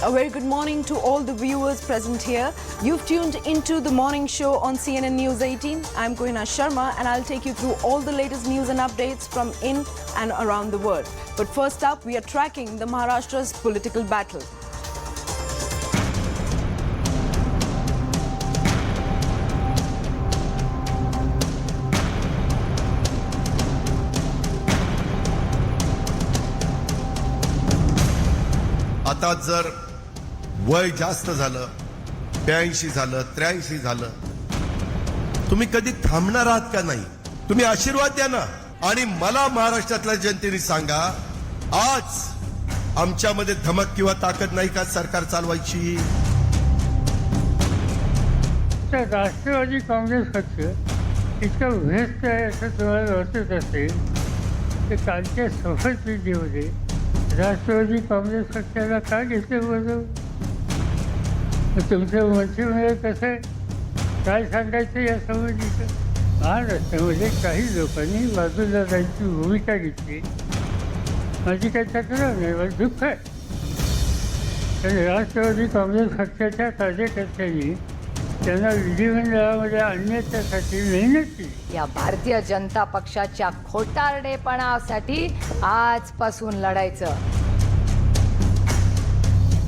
A very good morning to all the viewers present here. You've tuned into the morning show on CNN News 18. I'm Kohina Sharma and I'll take you through all the latest news and updates from in and around the world. But first up, we are tracking the Maharashtra's political battle. आता जर वय जास्त झालं 82 झालं 83 झालं तुम्ही कधी थांबणार आहात का नाही? तुम्ही आशीर्वाद द्या ना. आणि मला महाराष्ट्रातल्या जनतेने सांगा, आज आमच्यामध्ये धमक किंवा ताकद नाही का सरकार चालवायची? राष्ट्रवादी काँग्रेस पक्ष इतकं व्यस्त आहे असं तुम्हाला वाटत असेल तर कालच्या शपथविधीमध्ये राष्ट्रवादी काँग्रेस पक्षाला का घेतलं बरं? तुमचं मंत्रिमंडळ कसं आहे, काय सांगायचं या संबंधीचं? महाराष्ट्रामध्ये काही लोकांनी बाजूला जायची भूमिका घेतली. माझी काही तक्रार नाही, मला दुःख आहे. तर राष्ट्रवादी काँग्रेस पक्षाच्या कार्यकर्त्यांनी त्यांना विधिमंडळामध्ये आणण्यासाठी मेहनत केली. या भारतीय जनता पक्षाच्या खोटारडेपणासाठी आजपासून लढायचं.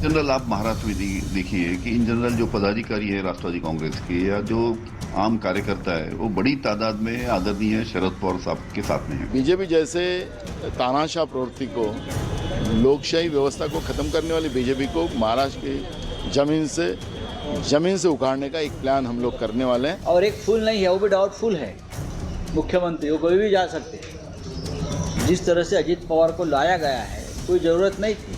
जनरल, आप महाराष्ट्र में देखिए कि इन जनरल जो पदाधिकारी है राष्ट्रवादी कांग्रेस के या जो आम कार्यकर्ता है वो बड़ी तादाद में आदरणीय शरद पवार साहब के साथ में है. बीजेपी जैसे तानाशाह प्रवृत्ति को, लोकशाही व्यवस्था को खत्म करने वाली बीजेपी को महाराष्ट्र की जमीन से उखाड़ने का एक प्लान हम लोग करने वाले हैं. और एक फूल नहीं है, वो भी डाउटफुल है. मुख्यमंत्री वो कोई भी जा सकते हैं. जिस तरह से अजीत पवार को लाया गया है, कोई ज़रूरत नहीं थी.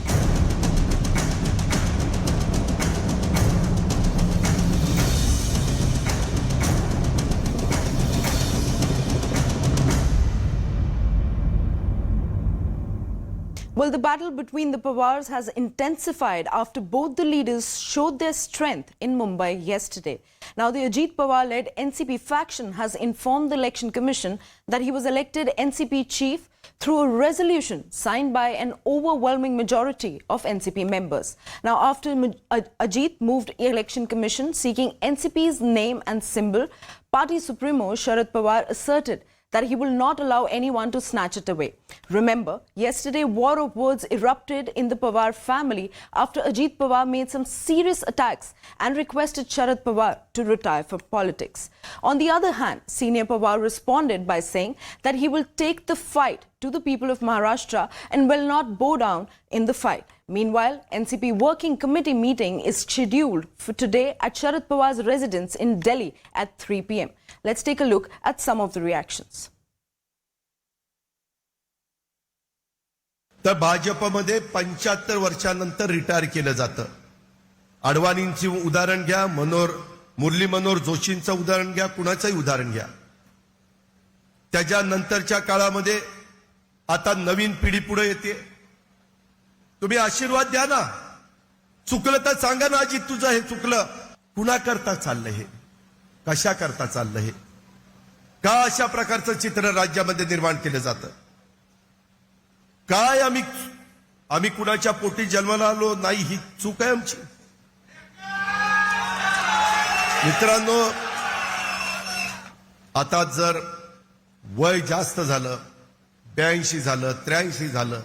Well, the battle between the Pawars has intensified after both the leaders showed their strength in Mumbai yesterday. Now, the Ajit Pawar-led NCP faction has informed the Election Commission that he was elected NCP chief through a resolution signed by an overwhelming majority of NCP members. Now, after Ajit moved Election Commission seeking NCP's name and symbol, Party Supremo Sharad Pawar asserted that he will not allow anyone to snatch it away. Remember, yesterday war of words erupted in the Pawar family after Ajit Pawar made some serious attacks and requested Sharad Pawar to retire from politics. On the other hand, senior Pawar responded by saying that he will take the fight to the people of Maharashtra and will not bow down in the fight. Meanwhile, NCP working committee meeting is scheduled for today at Sharad Pawar's residence in Delhi at 3 p.m. Let's take a look at some of the reactions. तर भाजपमध्ये 75 वर्षांनंतर retire केलं जातं. अडवाणींची उदाहरण घ्या, मुरली मनोहर जोशींचं उदाहरण घ्या, कुणाचंही उदाहरण घ्या. त्याच्यानंतरच्या काळामध्ये आता नवीन पिढी पुढे येते. तुम्ही आशीर्वाद द्या ना. चुकलं तर सांगा ना, अजित तुझं हे चुकलं. कुणा करता चाललं हे? कशा करता चाललं हे? का अशा प्रकारचं चित्र राज्यामध्ये निर्माण केलं जातं? काय आम्ही कुणाच्या पोटी जन्माला आलो नाही, ही चूक आहे आमची. मित्रांनो, आता जर वय जास्त झालं 82 झालं 83 झालं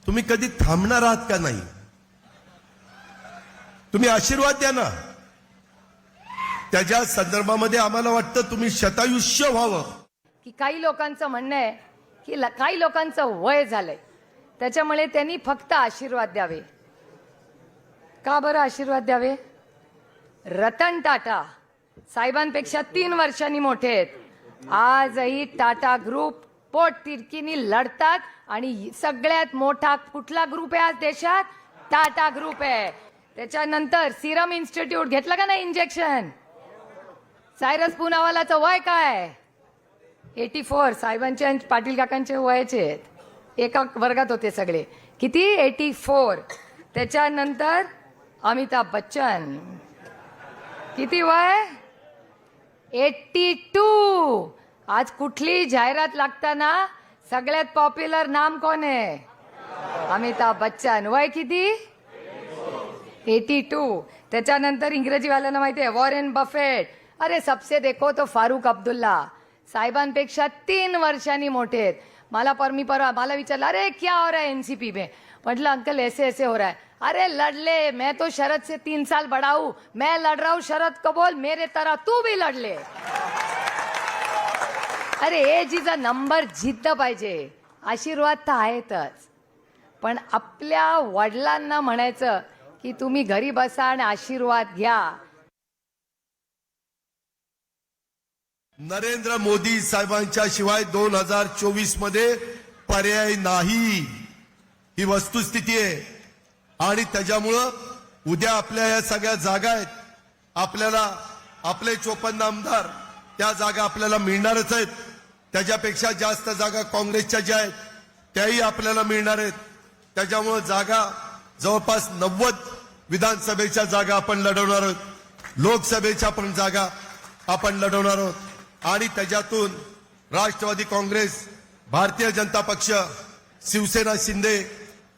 तुम्ही कधी थांबणार आहात का नाही? तुम्ही आशीर्वाद द्या ना. त्याच्या संदर्भामध्ये आम्हाला वाटतं तुम्ही शतायुष्य व्हावं. की काही लोकांचं म्हणणं आहे की काही लोकांचं वय झालंय, त्याच्यामुळे त्यांनी फक्त आशीर्वाद द्यावे. का बरं आशीर्वाद द्यावे? रतन टाटा साहेबांपेक्षा 3 वर्षांनी मोठे आहेत. आजही टाटा ग्रुप पोट तिरकीनी लढतात आणि सगळ्यात मोठा कुठला ग्रुप आहे आज देशात? टाटा ग्रुप आहे. त्याच्यानंतर सिरम इन्स्टिट्यूट घेतलं का नाही इंजेक्शन? सायरस पुनावालाचं वय काय? 84. साहेबांचे पाटील काकांचे वयाचे आहेत. एका वर्गात होते सगळे. किती? 84. त्याच्यानंतर अमिताभ बच्चन किती वय? 82. आज कुठली जाहिरात लागताना सगळ्यात पॉप्युलर नाम कोण आहे? अमिताभ बच्चन. वय किती? 82. त्याच्यानंतर इंग्रजीवाल्यांना माहिती आहे वॉरेन बफेट. अरे सबसे देखो तो फारुख अब्दुल्ला साहेबांपेक्षा 3 वर्षांनी मोठे आहेत. मला विचारलं अरे क्या हो रहा है एनसीपी में. म्हटलं अंकल ऐसे ऐसे हो रहा है. अरे लड़ मैं तो शरद से 3 साल बड़ा हूं. मैं लड़ रहा हूं शरद को बोल मेरे तरह तू भी लड़ ले. अरे एजीचा नंबर जिद्द पाहिजे. आशीर्वाद तर आहेतच पण आपल्या वडिलांना म्हणायचं की तुम्ही घरी बसा आणि आशीर्वाद घ्या. नरेंद्र मोदी साहेबांच्या शिवाय 2024 मध्ये पर्याय नाही ही वस्तुस्थिती आहे. आणि त्याच्यामुळं उद्या आपल्या या सगळ्या जागा आहेत. आपल्याला आपले 54 आमदार त्या जागा आपल्याला मिळणारच आहेत. त्याच्यापेक्षा जास्त जागा काँग्रेसच्या ज्या आहेत त्याही आपल्याला मिळणार आहेत. त्याच्यामुळे जागा जवळपास 90 विधानसभेच्या जागा आपण लढवणार आहोत. लोकसभेच्या पण जागा आपण लढवणार आहोत. आणि त्याच्यातून राष्ट्रवादी काँग्रेस, भारतीय जनता पक्ष, शिवसेना, शिंदे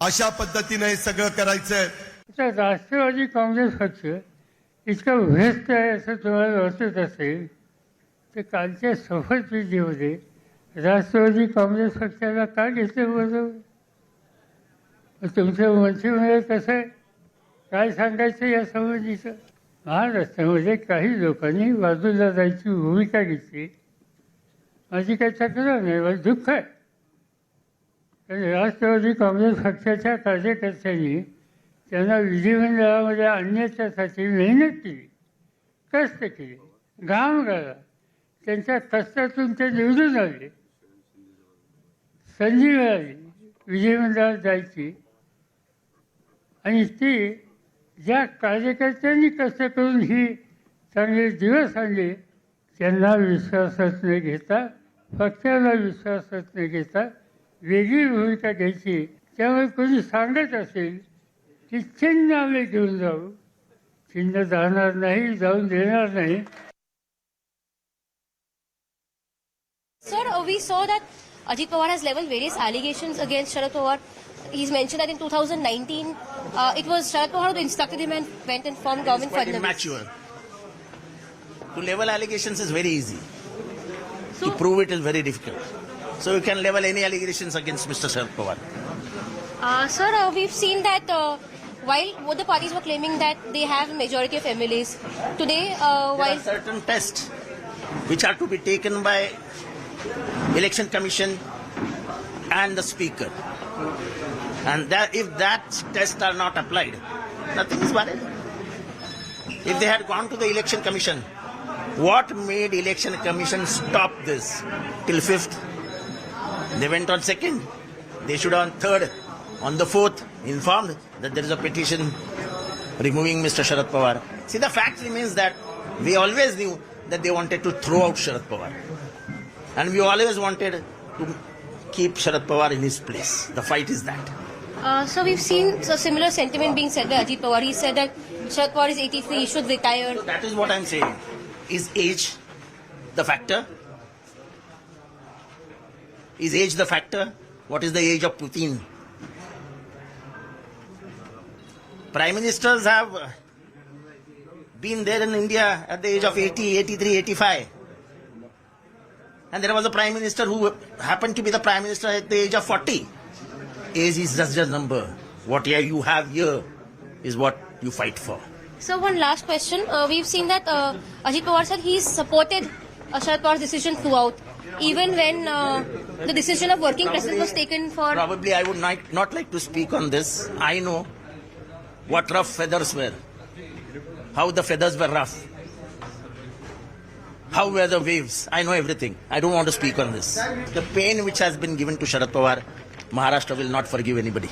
अशा पद्धतीने हे सगळं करायचंय. राष्ट्रवादी काँग्रेस पक्ष इतका व्यस्त आहे असं तुम्हाला वाटत असेल तर कालच्या शपथविधीमध्ये राष्ट्रवादी काँग्रेस पक्षाला का घेतलं बरोबर. तुमचं मंत्रिमंडळ कसं आहे काय सांगायचं या संबंधीचं. महाराष्ट्रामध्ये काही लोकांनी बाजूला जायची भूमिका घेतली. माझी काही तक्रार नाही, मला दुःख आहे. राष्ट्रवादी काँग्रेस पक्षाच्या कार्यकर्त्यांनी त्यांना विधिमंडळामध्ये आणण्याच्यासाठी मेहनत केली, कष्ट केले, घाम गाळला. त्यांच्या कष्टातून ते निवडून आले. संधी मिळाली विधिमंडळात जायची आणि ती ज्या कार्यकर्त्यांनी कष्ट करून ही चांगले दिवस आणले त्यांना विश्वासात न घेता, पक्षाला विश्वासात न घेता वेगळी भूमिका घ्यायची. त्यामुळे कोणी सांगत असेल की चिन्ह आम्ही घेऊन जाऊ, चिन्ह जाणार नाही, जाऊन देणार नाही. Sir, we saw that Ajit Pawar has leveled various allegations against Sharad Pawar. He's mentioned that in 2019, it was Sharad Pawar who instructed him and went and formed government Quite Fadnavis. immature. To level allegations is very easy. To prove it is very difficult. So you can level any allegations against Mr. Sharad Pawar. Sir, we've seen that while both the parties were claiming that they have majority of MLAs, today There while are certain tests which are to be taken by Election Commission and the Speaker. And that, if that tests are not applied, nothing is valid. If they had gone to the Election Commission, what made Election Commission stop this till 5th? They went on 2nd. They should on 3rd. On the 4th, informed that there is a petition removing Mr. Sharad Pawar. See, the fact remains that we always knew that they wanted to throw out Sharad Pawar. And we always wanted to keep Sharad Pawar in his place. The fight is that. so we've seen a similar sentiment being said by Ajit Pawar. He said that Sharad Pawar is 83, he should retire. So that is what I'm saying. Is age the factor? Is age the factor? What is the age of Putin? Prime ministers have been there in India at the age of 80, 83, 85. And there was a prime minister who happened to be the prime minister at the age of 40. Age is just a number. What you have here is what you fight for. So one last question. We've seen that Ajit Pawar said he's supported Sharad Pawar's decision throughout, even when the decision of working president was taken for... Probably I would not like to speak on this. I know what rough feathers were, how the feathers were rough, how were the waves. I know everything. I don't want to speak on this. The pain which has been given to Sharad Pawar, Maharashtra will not forgive anybody.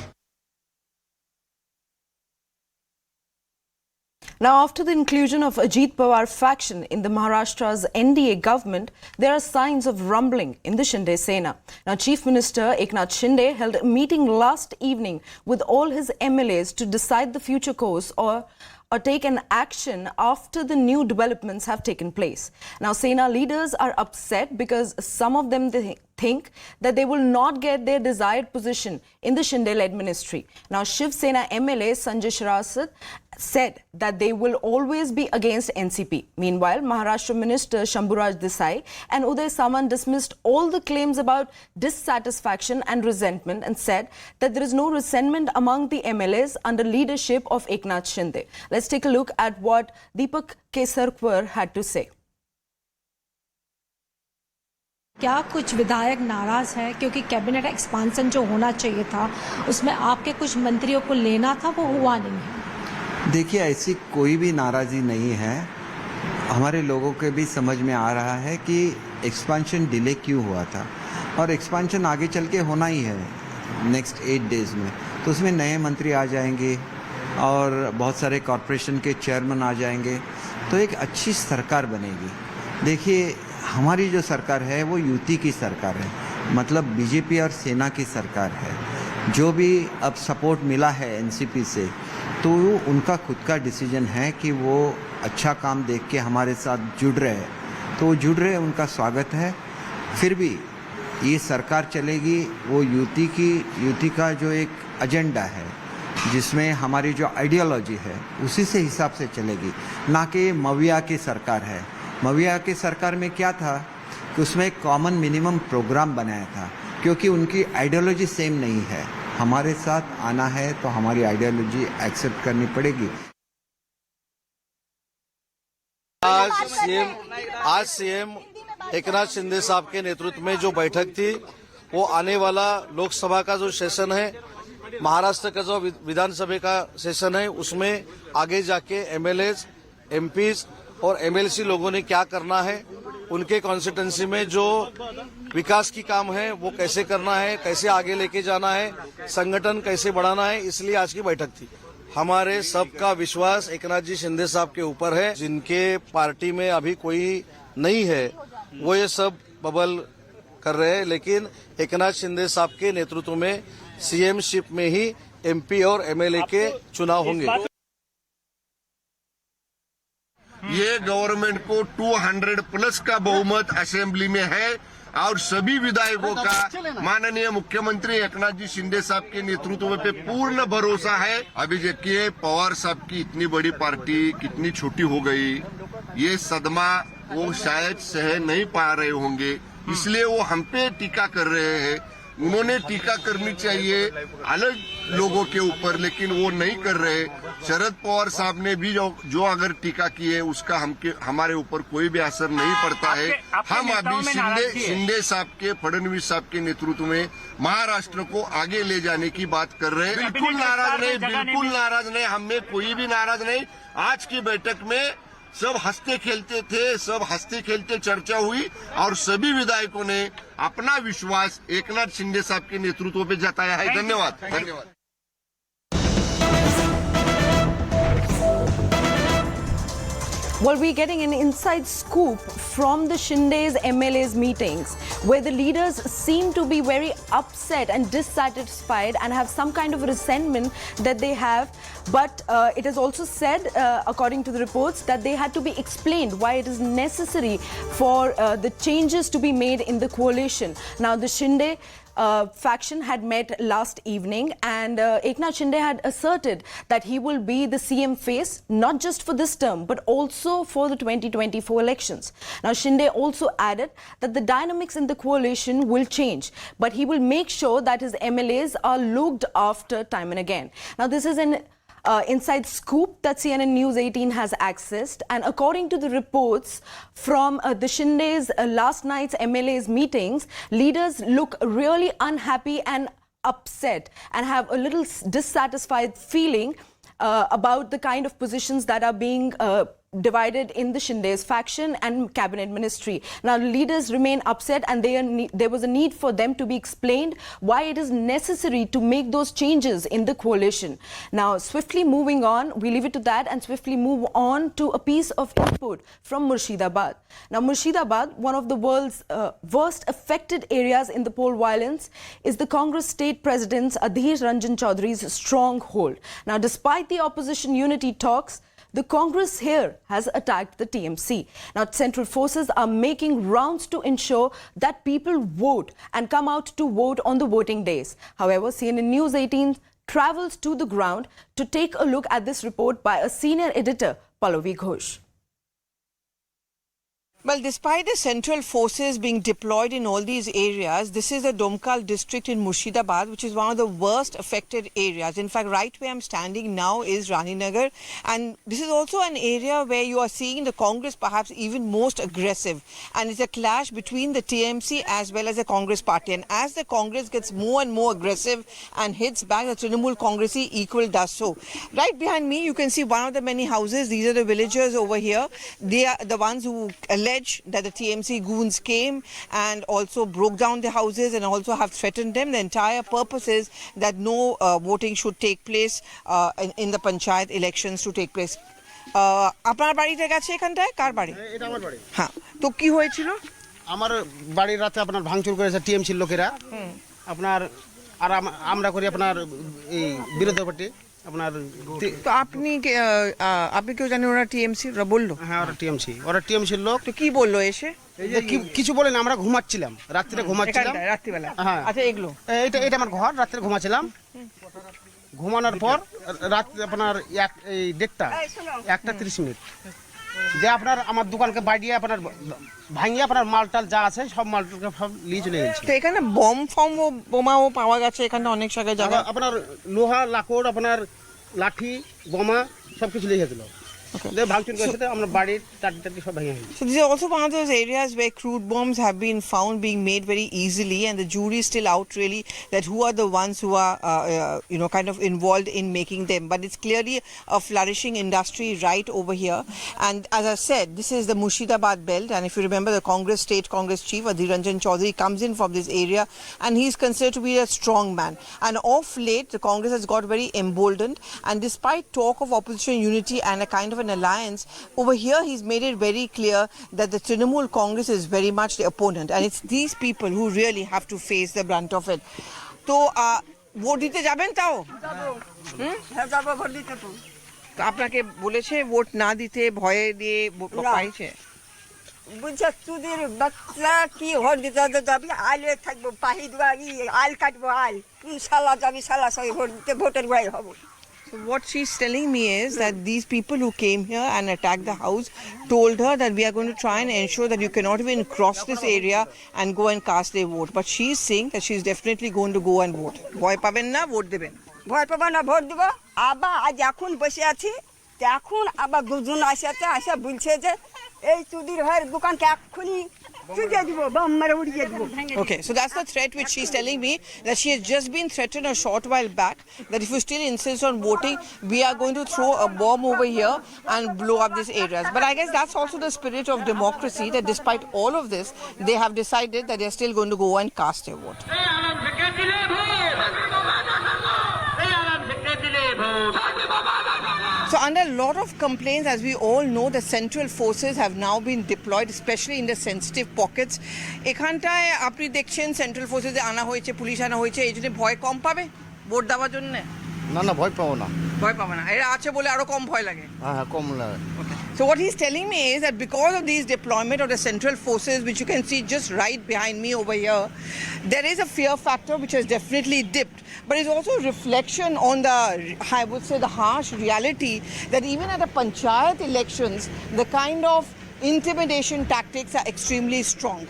Now, after the inclusion of Ajit Pawar faction in the Maharashtra's NDA government, there are signs of rumbling in the Shinde Sena. Now, Chief Minister Eknath Shinde held a meeting last evening with all his MLAs to decide the future course or take an action after the new developments have taken place. Now, Sena leaders are upset because some of them think that they will not get their desired position in the Shinde-led ministry. Now, Shiv Sena MLA Sanjay Sharad said that they will always be against NCP. Meanwhile, Maharashtra Minister Shambhuraj Desai and Uday Samant dismissed all the claims about dissatisfaction and resentment and said that there is no resentment among the MLAs under leadership of Eknath Shinde. Let's take a look at what Deepak Kesarkar had to say. क्या कुछ विधायक नाराज हैं क्योंकि cabinet expansion जो होना चाहिए था उसमें आपके कुछ मंत्रियों को लेना था, वो हुआ नहीं है? देखिए, ऐसी कोई भी नाराज़ी नहीं है। हमारे लोगों के भी समझ में आ रहा है कि एक्सपांशन डिले क्यों हुआ था और एक्सपांशन आगे चल के होना ही है नेक्स्ट 8 डेज़ में। तो उसमें नए मंत्री आ जाएंगे और बहुत सारे कॉरपोरेशन के चेयरमैन आ जाएंगे, तो एक अच्छी सरकार बनेगी। देखिए, हमारी जो सरकार है वो यूटी की सरकार है, मतलब बीजेपी और सेना की सरकार है। जो भी अब सपोर्ट मिला है एनसीपी से, तो उनका खुद का डिसीजन है कि वो अच्छा काम देख के हमारे साथ जुड़ रहे हैं, तो वो जुड़ रहे हैं, उनका स्वागत है। फिर भी ये सरकार चलेगी वो यूटी का जो एक एजेंडा है, जिसमें हमारी जो आइडियोलॉजी है उसी से हिसाब से चलेगी, ना कि मविया की सरकार है। मविया की सरकार में क्या था कि उसमें एक कॉमन मिनिमम प्रोग्राम बनाया था, क्योंकि उनकी आइडियोलॉजी सेम नहीं है। हमारे साथ आना है तो हमारी आइडियोलॉजी एक्सेप्ट करनी पड़ेगी। आज सीएम एकनाथ शिंदे साहब के नेतृत्व में जो बैठक थी, वो आने वाला लोकसभा का जो सेशन है, महाराष्ट्र का जो विधानसभा का सेशन है, उसमें आगे जाके एमएलएज, एमपीज और एमएलसी लोगों ने क्या करना है, उनके कॉन्स्टिट्यूंसी में जो विकास की काम है वो कैसे करना है, कैसे आगे लेके जाना है, संगठन कैसे बढ़ाना है, इसलिए आज की बैठक थी। हमारे सबका विश्वास एकनाथ जी शिंदे साहब के ऊपर है। जिनके पार्टी में अभी कोई नहीं है वो ये सब बबल कर रहे हैं, लेकिन एकनाथ शिंदे साहब के नेतृत्व में सीएमशिप में ही एमपी और एमएलए के चुनाव होंगे। ये गवर्नमेंट को 200 प्लस का बहुमत असेंबली में है और सभी विधायकों का माननीय मुख्यमंत्री एकनाथ जी शिंदे साहब के नेतृत्व पे पूर्ण भरोसा है। अभी देखिए, पवार साहब की इतनी बड़ी पार्टी कितनी छोटी हो गई, ये सदमा वो शायद सह नहीं पा रहे होंगे, इसलिए वो हम पे टीका कर रहे हैं। उन्होंने टीका करनी चाहिए अलग लोगों के ऊपर, लेकिन वो नहीं कर रहे। शरद पवार साहब ने भी जो अगर टीका की है उसका हमारे ऊपर कोई भी असर नहीं पड़ता है। हम अभी शिंदे साहब के, फडणवीस साहब के नेतृत्व में महाराष्ट्र को आगे ले जाने की बात कर रहे हैं। बिल्कुल नाराज नहीं, बिल्कुल नाराज नहीं, हम में कोई भी नाराज नहीं। आज की बैठक में सब हंसते खेलते थे, सब हंसते खेलते चर्चा हुई और सभी विधायकों ने अपना विश्वास एकनाथ शिंदे साहब के नेतृत्व पे जताया है। धन्यवाद, धन्यवाद। Well, we're getting an inside scoop from the Shinde's MLAs meetings, where the leaders seem to be very upset and dissatisfied and have some kind of resentment that they have. But it is also said, according to the reports, that they had to be explained why it is necessary for the changes to be made in the coalition. Now, the Shinde faction had met last evening, and Eknath Shinde had asserted that he will be the CM face not just for this term but also for the 2024 elections. Now, Shinde also added that the dynamics in the coalition will change, but he will make sure that his MLAs are looked after time and again. Now, this is an inside scoop that CNN News18 has accessed, and according to the reports from the Shinde's last night's MLAs meetings, leaders look really unhappy and upset and have a little dissatisfied feeling about the kind of positions that are being divided in the Shinde's faction and cabinet ministry. Now, leaders remain upset, and there was a need for them to be explained why it is necessary to make those changes in the coalition. Now, swiftly moving on, we leave it to that and swiftly move on to a piece of input from Murshidabad. Now, Murshidabad, one of the world's worst affected areas in the poll violence, is the Congress state president Adhir Ranjan Chaudhary's stronghold. Now, despite the opposition unity talks, the Congress here has attacked the TMC. Now, central forces are making rounds to ensure that people vote and come out to vote on the voting days. However, CNN News 18 travels to the ground to take a look at this report by a senior editor, Pallavi Ghosh. Well, despite the central forces being deployed in all these areas, this is the Domkal district in Murshidabad, which is one of the worst affected areas. In fact, right where I'm standing now is Raninagar. And this is also an area where you are seeing the Congress perhaps even most aggressive. And it's a clash between the TMC as well as the Congress party. And as the Congress gets more and more aggressive and hits back, the Trinamool Congresi equal does so. Right behind me, you can see one of the many houses. These are the villagers over here. They are the ones who allege that the TMC goons came and also broke down the houses and also have threatened them. The entire purpose is that no voting should take place in the panchayat elections to take place. আপনার বাড়িতে গেছে এখানটায় কার বাড়ি? এটা আমার বাড়ি। হ্যাঁ, তো কি হয়েছিল? আমার বাড়ির রাতে আপনার ভাঙচুর করেছে টিএমসি লোকেরা। আপনার আর আমরা করি আপনার এই বিরোধী পার্টি আপনার। তো আপনি কেউ জানেন ওরা টিএমসি ওরা বললো? হ্যাঁ, ওরা টিএমসির লোক। তো কি বললো এসে? কিছু বলেন, আমরা ঘুমাচ্ছিলাম, রাত্রে ঘুমাচ্ছিলাম। রাত্রিবেলা? হ্যাঁ। আচ্ছা, এগুলো এটা আমার ঘর, রাত্রে ঘুমাচ্ছিলাম। ঘুমানোর পর রাত্রে আপনার এই 1:30 যে আপনার আমার দোকানকে বাড়িয়ে আপনার ভাঙিয়ে আপনার মালটাল যা আছে সব মালটালকে সব নিয়ে চলে গেছে। তো এখানে বম ফম বোমাও পাওয়া গেছে এখানে অনেক জায়গায়। আপনার লোহা লাকড় আপনার লাঠি বোমা সবকিছু নিয়ে গেছিল। So this is also one of those areas where crude bombs have been found being made very easily, and the jury is still out really that who are the ones who are kind of involved in making them. But it's clearly a flourishing industry right over here. And as I said, this is the Murshidabad belt, and if you remember, the State Congress chief Adhir Ranjan Chaudhary comes in from this area, and he's considered to be a strong man. And of late, the Congress has got very emboldened, and despite talk of opposition unity and a kind of an alliance, over here he's made it very clear that the Trinamool Congress is very much the opponent, and it's these people who really have to face the brunt of it. So vote দিতে যাবেন? তাও যাবো vote দিতে। তো আপনাকে বলেছে vote না দিতে ভয়ে দিয়ে পাইছে? বুঝছে চুদির বাচ্চা কি ভোট দিতে যাবি, আইলে থাকবো পাহি দেবো, আইল কাটবো, আইল তুই সালা যাবি, সালা সবাই ভোট দিতে ভোটের গায়ে হবো। So what she's telling me is that these people who came here and attacked the house told her that we are going to try and ensure that you cannot even cross this area and go and cast their vote. But she's saying that she's definitely going to go and vote. ভয় পাবেন না, vote দেবেন? ভয় পাবো না, vote দিব। আবার আজ এখন বসে আছি, এখন আবার দুজন আসে বলছে যে এই চুদির ভাইয়ের দোকানকে এক্ষুনি চুদিয়ে দিব, বম মেরে উড়িয়ে দিব। Okay, so that's the threat which she's telling me, that she has just been threatened a short while back that if you still insist on voting, we are going to throw a bomb over here and blow up these areas. But I guess that's also the spirit of democracy, that despite all of this, they have decided that they're still going to go and cast their vote. So under a lot of complaints, as we all know, the central forces have now been deployed, especially in the sensitive pockets. এখানটায় আপনি দেখছেন central forces আনা হয়েছে, police আনা হয়েছে, এই জন্য ভয় কম পাবে ভোট দেওয়ার জন্য? না, ভয় পাবো না। ভয় পাবে না, এরা আছে বলে আরো কম ভয় লাগে? হ্যাঁ, কম লাগে। So what he's telling me is that because of these deployment of the central forces, which you can see just right behind me over here, there is a fear factor which has definitely dipped. But it's also a reflection on the, I would say, the harsh reality that even at the panchayat elections, the kind of intimidation tactics are extremely strong.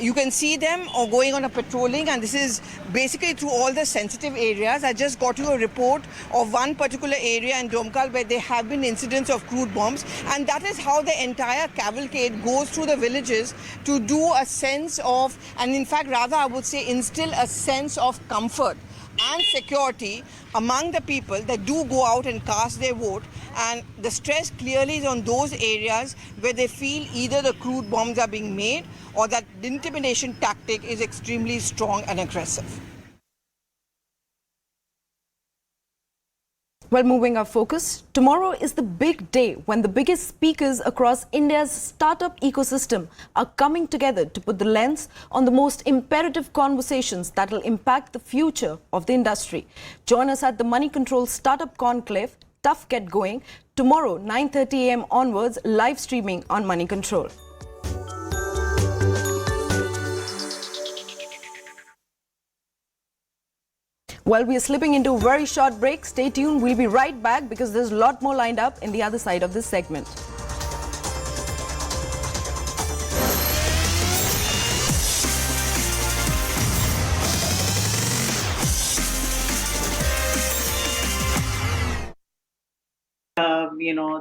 You can see them going on a patrolling, and this is basically through all the sensitive areas. I just got you a report of one particular area in Domkal where there have been incidents of crude bombs, and that is how the entire cavalcade goes through the villages to do a sense of, and in fact rather I would say instill a sense of comfort and security among the people that do go out and cast their vote. And the stress clearly is on those areas where they feel either the crude bombs are being made or that the intimidation tactic is extremely strong and aggressive. Well, moving our focus, tomorrow is the big day when the biggest speakers across India's startup ecosystem are coming together to put the lens on the most imperative conversations that will impact the future of the industry. Join us at the Money Control Startup Conclave Tough get going. Tomorrow, 9:30 a.m. onwards, live streaming on Money Control. Well, we are slipping into a very short break. Stay tuned. We'll be right back because there's a lot more lined up in the other side of this segment.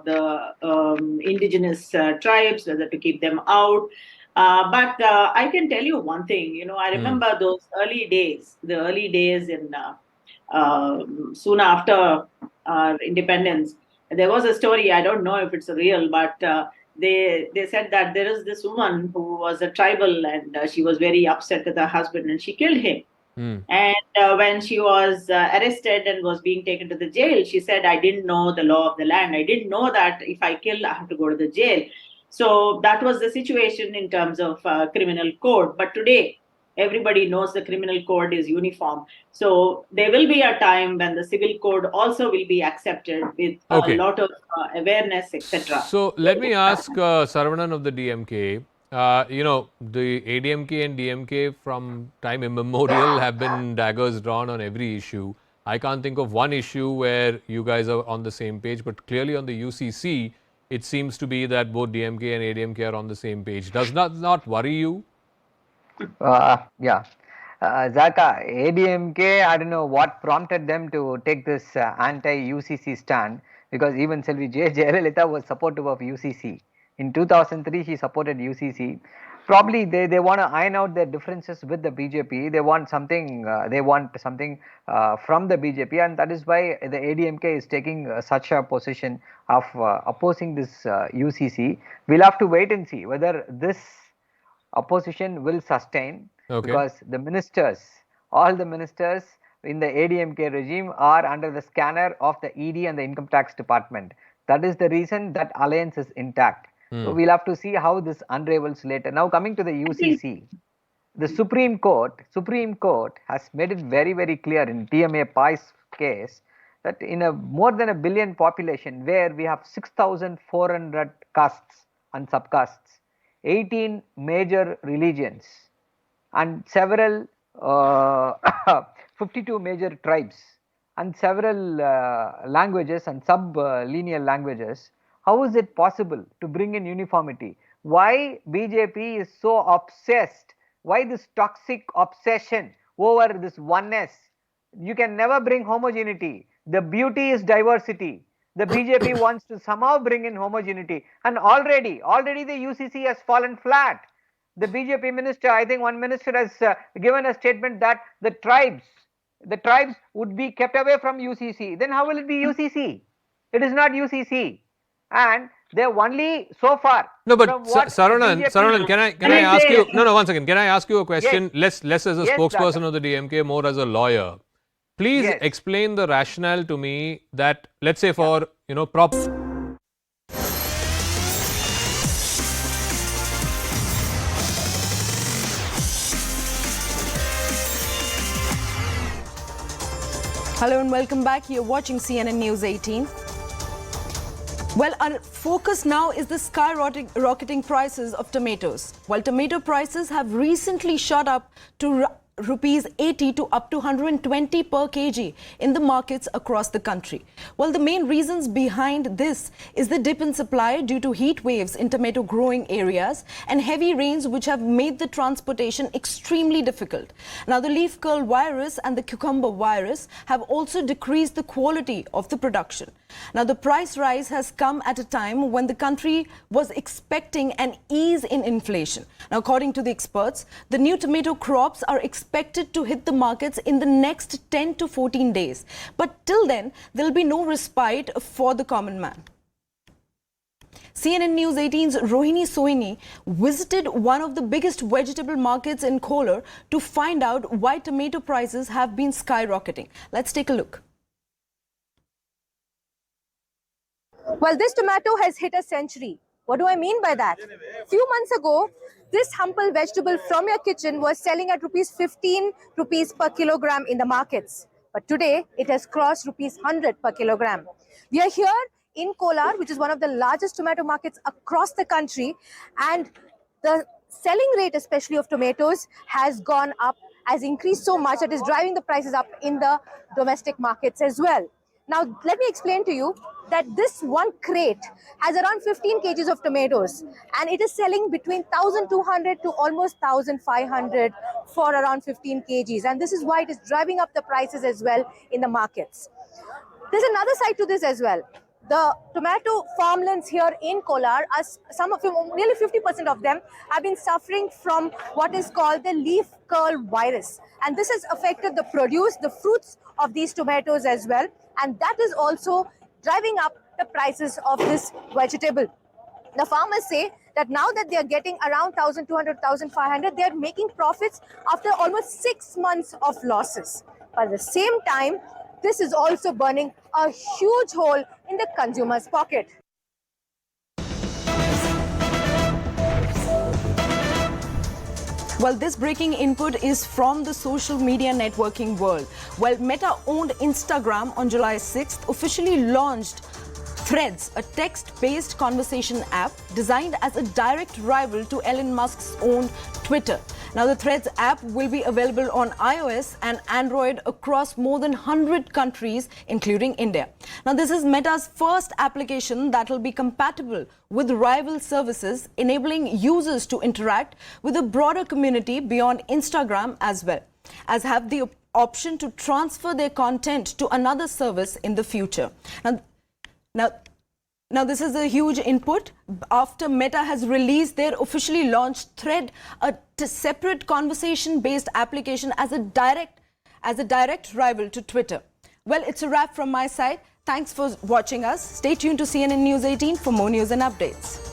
The indigenous tribes, whether to keep them out. But I can tell you one thing, I remember those early days, in soon after independence. There was a story, I don't know if it's real, but they said that there is this woman who was a tribal and she was very upset with her husband and she killed him. And when she was arrested and was being taken to the jail, she said, I didn't know the law of the land. I didn't know that if I kill, I have to go to the jail. So that was the situation in terms of criminal code. But today, everybody knows the criminal code is uniform. So there will be a time when the civil code also will be accepted with a lot of awareness, etc. So let me ask Saravanan of the DMK. The ADMK and DMK from time immemorial have been daggers drawn on every issue. I can't think of one issue where you guys are on the same page, but clearly on the UCC, it seems to be that both DMK and ADMK are on the same page. Does not worry you? Yeah. Zaka, ADMK, I don't know what prompted them to take this anti-UCC stand, because even Selvi Jayalalitha was supportive of UCC. In 2003, she supported UCC. Probably they want to iron out their differences with the BJP. They want something from the BJP, and that is why the ADMK is taking such a position of opposing this UCC. We'll have to wait and see whether this opposition will sustain, because the ministers, all the ministers in the ADMK regime are under the scanner of the ED and the Income Tax Department. That is the reason that alliance is intact. So we'll have to see how this unravels later. Now coming to the UCC, the Supreme Court has made it very, very clear in TMA Pai's case that in a more than a billion population where we have 6,400 castes and subcastes, 18 major religions and several 52 major tribes and several languages and sub-lineal languages, how is it possible to bring in uniformity? Why BJP is so obsessed? Why this toxic obsession over this oneness? You can never bring homogeneity. The beauty is diversity. The BJP wants to somehow bring in homogeneity, and already the UCC has fallen flat. The BJP minister, I think one minister has given a statement that the tribes would be kept away from UCC. Then how will it be UCC? It is not UCC. And they only so far. No, but Saravanan, can I ask you? No, 1 second. Can I ask you a question? Less as a spokesperson of the DMK, more as a lawyer. Please explain the rationale to me that, let's say, for prop. Hello and welcome back. You're watching CNN News 18. Well, our focus now is the skyrocketing prices of tomatoes. While tomato prices have recently shot up to rupees 80 to up to 120 per kg in the markets across the country. Well, the main reasons behind this is the dip in supply due to heat waves in tomato growing areas and heavy rains which have made the transportation extremely difficult. Now, the leaf curl virus and the cucumber virus have also decreased the quality of the production. Now, the price rise has come at a time when the country was expecting an ease in inflation. Now, according to the experts, the new tomato crops are expected to hit the markets in the next 10 to 14 days. But till then, there will be no respite for the common man. CNN News 18's Rohini Soini visited one of the biggest vegetable markets in Kolar to find out why tomato prices have been skyrocketing. Let's take a look. Well, this tomato has hit a century. What do I mean by that? A few months ago, this humble vegetable from your kitchen was selling at ₹15 per kilogram in the markets. But today, it has crossed ₹100 per kilogram. We are here in Kolar, which is one of the largest tomato markets across the country, and the selling rate, especially of tomatoes, has gone up, has increased so much that is driving the prices up in the domestic markets as well. Now, let me explain to you that this one crate has around 15 kgs of tomatoes, and it is selling between 1,200 to almost 1,500 for around 15 kgs. And this is why it is driving up the prices as well in the markets. There's another side to this as well. The tomato farmlands here in Kolar, some of them, nearly 50% of them, have been suffering from what is called the leaf curl virus. And this has affected the produce, the fruits of these tomatoes as well. And that is also driving up the prices of this vegetable. The farmers say that now that they are getting around 1,200, 1,500, they are making profits after almost 6 months of losses. But at the same time, this is also burning a huge hole in the consumer's pocket. Well, this breaking input is from the social media networking world. Well, Meta-owned Instagram on July 6th officially launched Threads, a text-based conversation app designed as a direct rival to Elon Musk's own Twitter. Now, the Threads app will be available on iOS and Android across more than 100 countries, including India. Now, this is Meta's first application that will be compatible with rival services, enabling users to interact with a broader community beyond Instagram as well, as have the option to transfer their content to another service in the future. Now, this is a huge input after Meta has released their officially launched Thread, a separate conversation-based application as a direct rival to Twitter. Well, it's a wrap from my side. Thanks for watching us. Stay tuned to CNN News 18 for more news and updates.